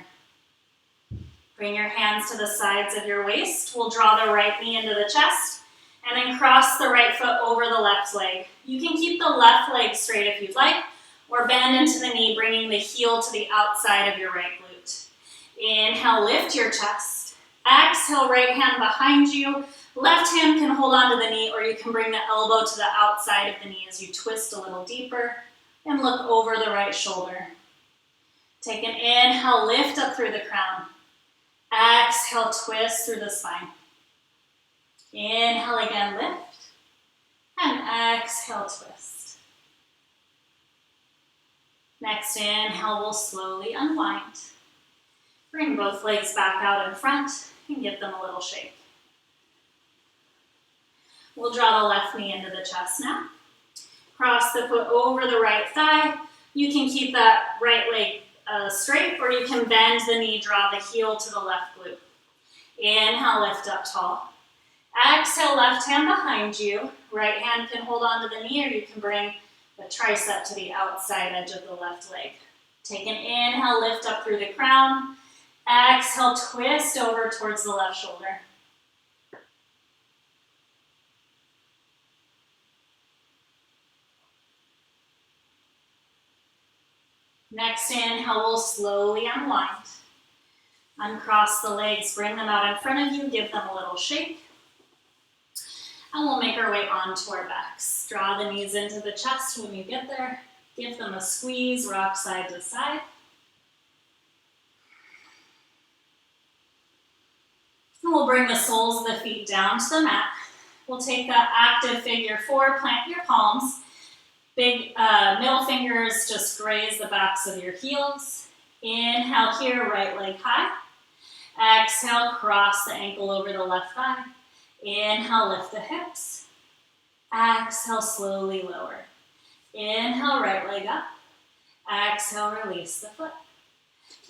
Bring your hands to the sides of your waist. We'll draw the right knee into the chest and then cross the right foot over the left leg. You can keep the left leg straight if you'd like, or bend into the knee, bringing the heel to the outside of your right glute. Inhale, lift your chest. Exhale, right hand behind you. Left hand can hold onto the knee, or you can bring the elbow to the outside of the knee as you twist a little deeper and look over the right shoulder. Take an inhale, lift up through the crown. Exhale, twist through the spine. Inhale again, lift. And exhale, twist. Next inhale, we'll slowly unwind. Bring both legs back out in front and give them a little shake. We'll draw the left knee into the chest now. Cross the foot over the right thigh. You can keep that right leg straight, or you can bend the knee, draw the heel to the left glute. Inhale, lift up tall. Exhale, left hand behind you. Right hand can hold on to the knee, or you can bring the tricep to the outside edge of the left leg. Take an inhale, lift up through the crown. Exhale, twist over towards the left shoulder. Next inhale, we'll slowly unwind. Uncross the legs, bring them out in front of you, give them a little shake. And we'll make our way onto our backs. Draw the knees into the chest when you get there. Give them a squeeze, rock side to side. And we'll bring the soles of the feet down to the mat. We'll take that active figure four, plant your palms. Big middle fingers just graze the backs of your heels. Inhale here, right leg high. Exhale, cross the ankle over the left thigh. Inhale, lift the hips. Exhale, slowly lower. Inhale, right leg up. Exhale, release the foot.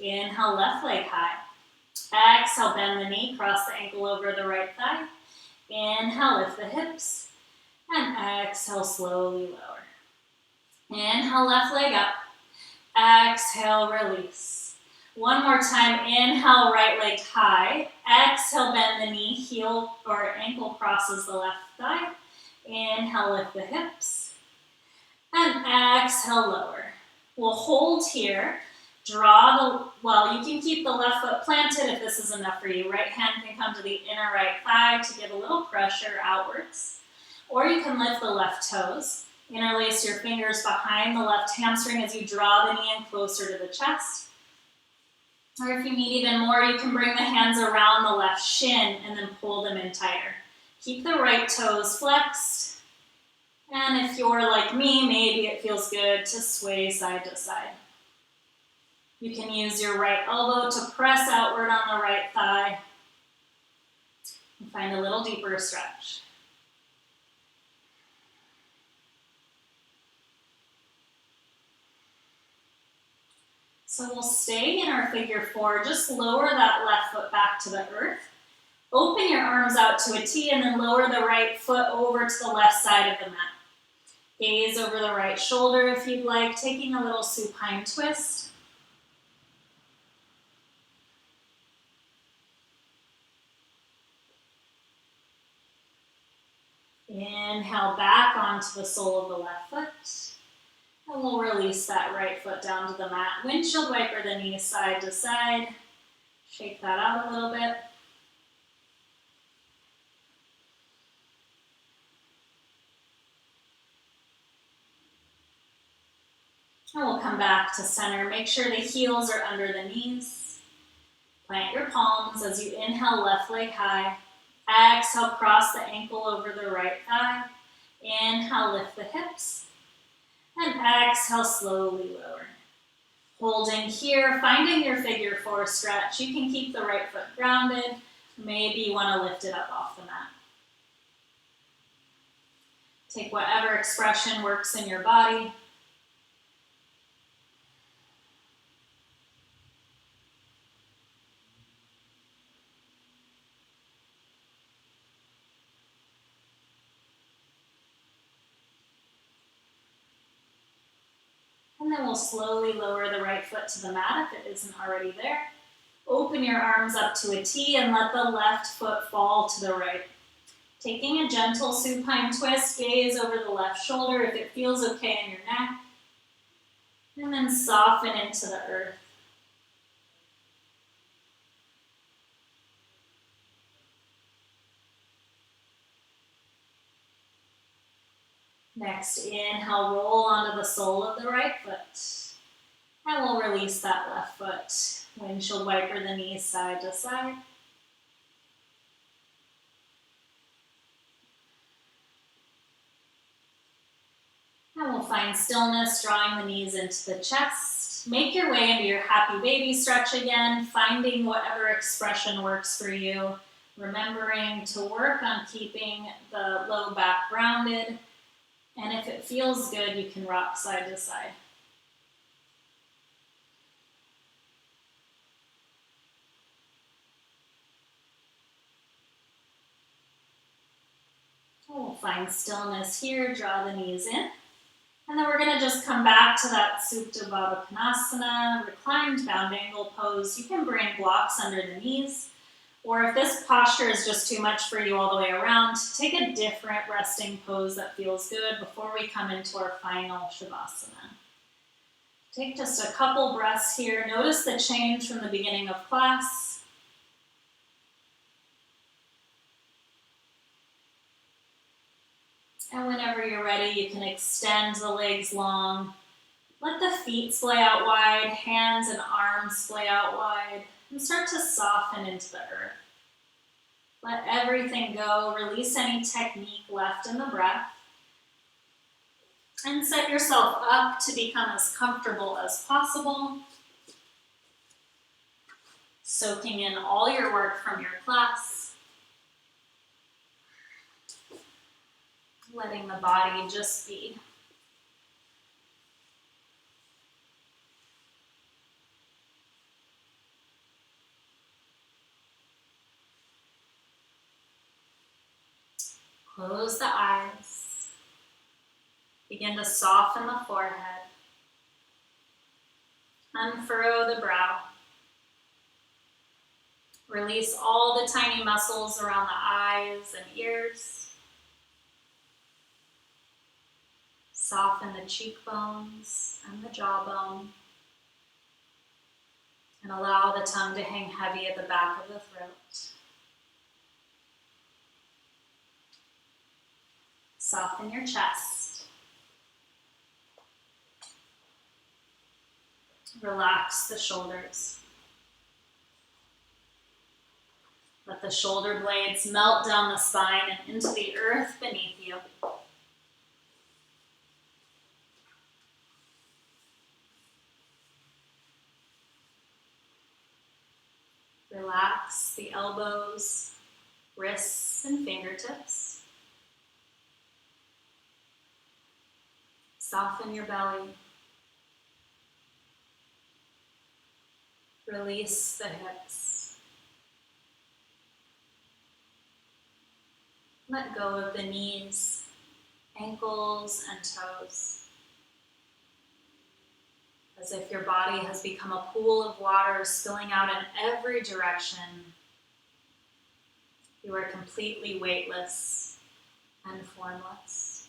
Inhale, left leg high. Exhale, bend the knee, cross the ankle over the right thigh. Inhale, lift the hips. And exhale, slowly lower. Inhale, left leg up. Exhale, release. One more time, inhale, right leg high. Exhale, bend the knee, heel or ankle crosses the left thigh. Inhale, lift the hips. And exhale, lower. We'll hold here. Well, you can keep the left foot planted if this is enough for you. Right hand can come to the inner right thigh to give a little pressure outwards. Or you can lift the left toes. Interlace your fingers behind the left hamstring as you draw the knee in closer to the chest. Or if you need even more, you can bring the hands around the left shin and then pull them in tighter. Keep the right toes flexed. And if you're like me, maybe it feels good to sway side to side. You can use your right elbow to press outward on the right thigh and find a little deeper stretch. So we'll stay in our figure four. Just lower that left foot back to the earth. Open your arms out to a T and then lower the right foot over to the left side of the mat. Gaze over the right shoulder if you'd like, taking a little supine twist. Inhale back onto the sole of the left foot. And we'll release that right foot down to the mat. Windshield wiper the knees side to side. Shake that out a little bit. And we'll come back to center. Make sure the heels are under the knees. Plant your palms as you inhale, left leg high. Exhale, cross the ankle over the right thigh. Inhale, lift the hips. And exhale, slowly lower. Holding here, finding your figure four stretch. You can keep the right foot grounded. Maybe you want to lift it up off the mat. Take whatever expression works in your body. And then we'll slowly lower the right foot to the mat if it isn't already there. Open your arms up to a T and let the left foot fall to the right. Taking a gentle supine twist, gaze over the left shoulder if it feels okay in your neck. And then soften into the earth. Next, inhale, roll onto the sole of the right foot. And we'll release that left foot. Windshield wiper the knees side to side. And we'll find stillness, drawing the knees into the chest. Make your way into your happy baby stretch again, finding whatever expression works for you. Remembering to work on keeping the low back grounded. And if it feels good, you can rock side to side. We'll find stillness here, draw the knees in. And then we're going to just come back to that Supta Baddha Konasana, reclined bound angle pose. You can bring blocks under the knees. Or if this posture is just too much for you all the way around, take a different resting pose that feels good before we come into our final Shavasana. Take just a couple breaths here. Notice the change from the beginning of class. And whenever you're ready, you can extend the legs long. Let the feet splay out wide, hands and arms splay out wide, and start to soften into the earth. Let everything go. Release any technique left in the breath. And set yourself up to become as comfortable as possible. Soaking in all your work from your class. Letting the body just be. Close the eyes. Begin to soften the forehead. Unfurrow the brow. Release all the tiny muscles around the eyes and ears. Soften the cheekbones and the jawbone. And allow the tongue to hang heavy at the back of the throat. Soften your chest. Relax the shoulders. Let the shoulder blades melt down the spine and into the earth beneath you. Relax the elbows, wrists, and fingertips. Soften your belly. Release the hips. Let go of the knees, ankles, and toes. As if your body has become a pool of water spilling out in every direction. You are completely weightless and formless.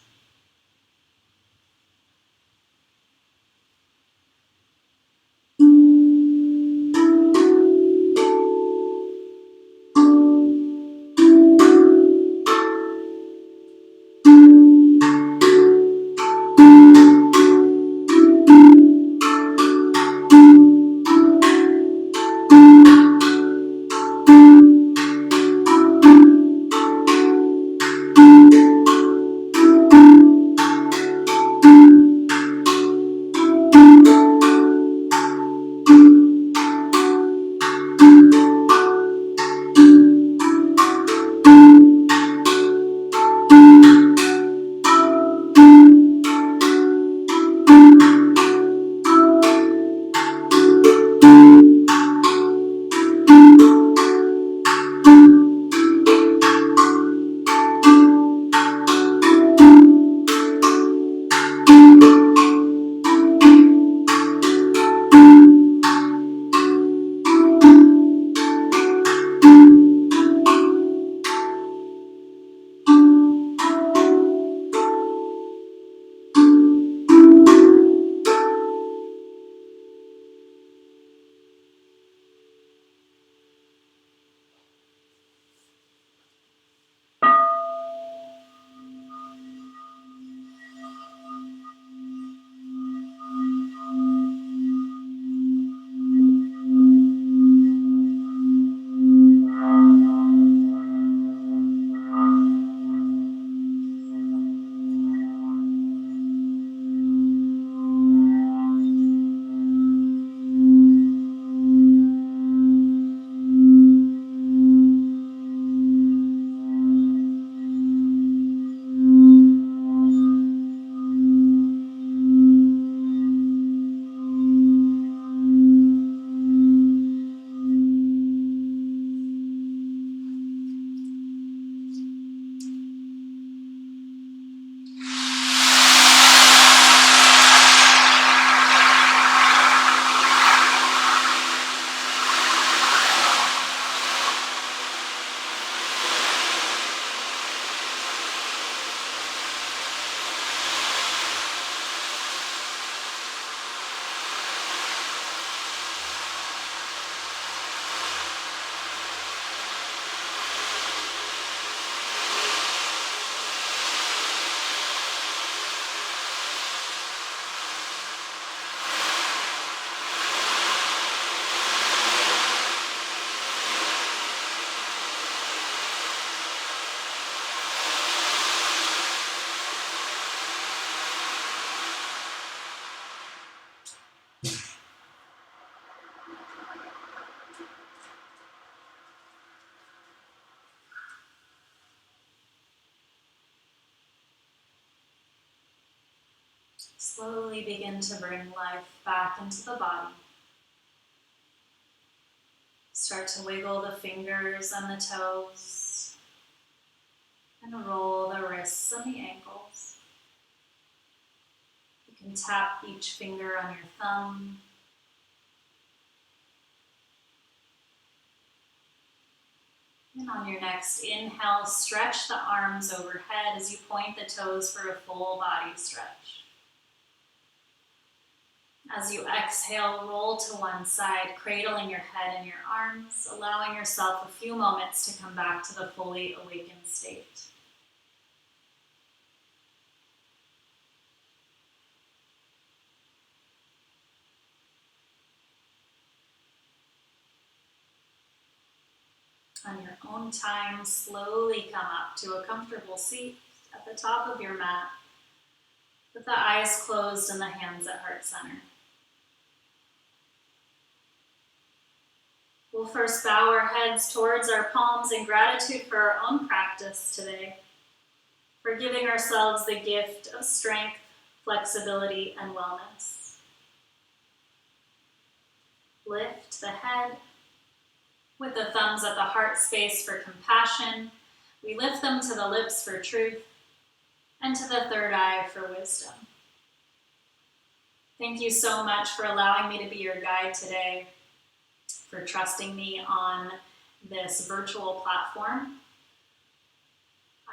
Slowly begin to bring life back into the body. Start to wiggle the fingers and the toes, and roll the wrists and the ankles. You can tap each finger on your thumb. And on your next inhale, stretch the arms overhead as you point the toes for a full body stretch. As you exhale, roll to one side, cradling your head in your arms, allowing yourself a few moments to come back to the fully awakened state. On your own time, slowly come up to a comfortable seat at the top of your mat, with the eyes closed and the hands at heart center. We'll first bow our heads towards our palms in gratitude for our own practice today, for giving ourselves the gift of strength, flexibility, and wellness. Lift the head with the thumbs at the heart space for compassion. We lift them to the lips for truth and to the third eye for wisdom. Thank you so much for allowing me to be your guide today, for trusting me on this virtual platform.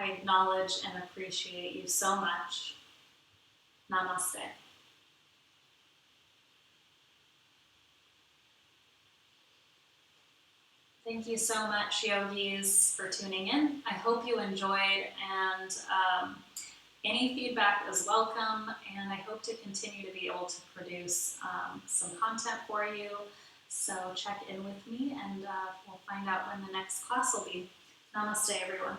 I acknowledge and appreciate you so much. Namaste. Thank you so much, yogis, for tuning in. I hope you enjoyed, and any feedback is welcome, and I hope to continue to be able to produce some content for you. So check in with me, and we'll find out when the next class will be. Namaste, everyone.